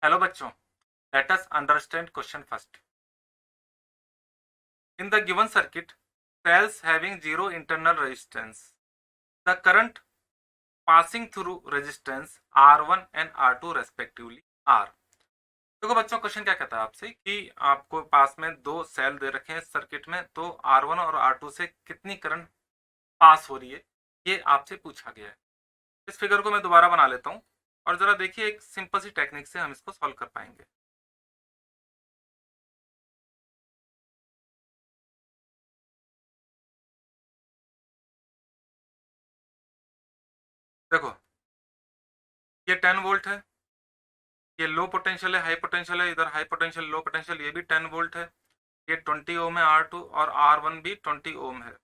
Hello बच्चों, let us understand question first. In the given circuit, cells having zero internal resistance, the current passing through resistance R1 and R2 respectively are. देखो बच्चों, question क्या कहता है आपसे कि आपको पास में दो सेल दे रखे हैं सर्किट में, तो R1 और R2 से कितनी करंट पास हो रही है, ये आपसे पूछा गया है। इस फिगर को मैं दोबारा बना लेता हूँ और जरा देखिए, एक सिंपल सी टेक्निक से हम इसको सॉल्व कर पाएंगे। देखो, ये 10 वोल्ट है, ये लो पोटेंशियल है, हाई पोटेंशियल है, इधर हाई पोटेंशियल लो पोटेंशियल, ये भी 10 वोल्ट है, ये 20 ओम है R2 और R1 भी 20 ओम है।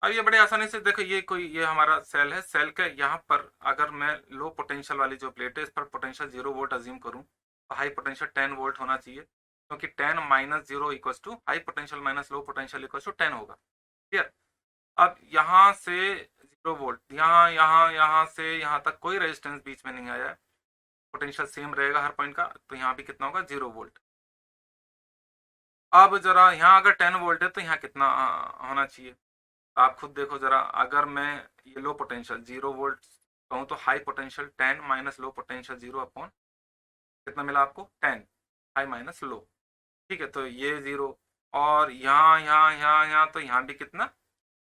अब ये बड़े आसानी से देखो, ये हमारा सेल है, सेल के यहाँ पर अगर मैं लो पोटेंशियल वाली जो प्लेट है इस पर पोटेंशियल 0 वोल्ट अज्यूम करूँ तो हाई पोटेंशियल 10 वोल्ट होना चाहिए, क्योंकि 10 minus zero equal to high potential minus low potential equal to 10 होगा। क्लियर। अब यहाँ से 0 वोल्ट, यहाँ से यहाँ तक कोई रेजिस्टेंस बीच में नहीं आया है, पोटेंशियल सेम रहेगा हर पॉइंट का, तो यहाँ भी कितना होगा, 0 वोल्ट। अब जरा यहाँ अगर 10 वोल्ट है तो यहाँ कितना होना चाहिए, आप खुद देखो जरा। अगर मैं ये लो पोटेंशियल 0 वोल्ट कहूँ तो high potential 10 minus low potential 0 upon कितना मिला आपको, 10, हाई माइनस लो। ठीक है, तो ये 0 और यहाँ तो यहाँ भी कितना,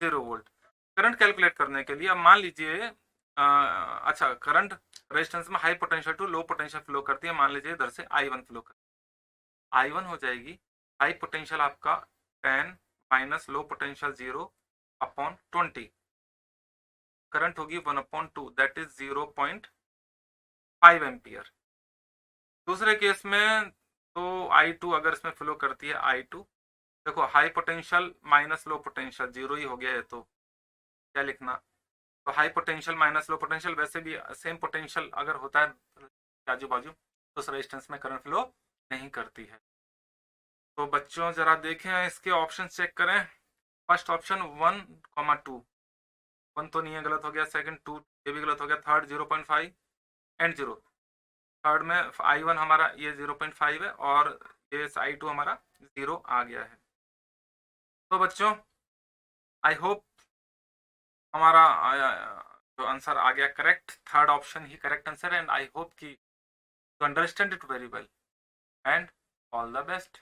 0 वोल्ट। करंट कैलकुलेट करने के लिए अब मान लीजिए अच्छा, करंट रेजिस्टेंस में high potential to low potential flow करती है, मान लीजिए इधर से I1 फ्लो करती है। I1 हो जाएगी हाई पोटेंशियल आपका 10 minus low potential 0 upon 20, current होगी 1/2, दैट इज 0.5 एम्पियर। दूसरे केस में तो I2 अगर इसमें फ्लो करती है, I2 देखो high potential minus low potential 0 ही हो गया है, तो क्या लिखना, तो high potential minus low potential, वैसे भी सेम पोटेंशियल अगर होता है आजू बाजू तो उस रेजिस्टेंस में करंट फ्लो नहीं करती है। तो बच्चों जरा देखें, इसके ऑप्शन चेक करें। फर्स्ट ऑप्शन 1,2, 1 तो नहीं है, गलत हो गया। सेकंड 2, ये भी गलत हो गया। थर्ड 0.5 एंड 0, थर्ड में I1 हमारा ये 0.5 है और ये I2 हमारा 0 आ गया है। तो बच्चों आई होप हमारा जो आंसर आ गया करेक्ट, थर्ड ऑप्शन ही correct answer, and I hope कि you understand it very well, and all the best.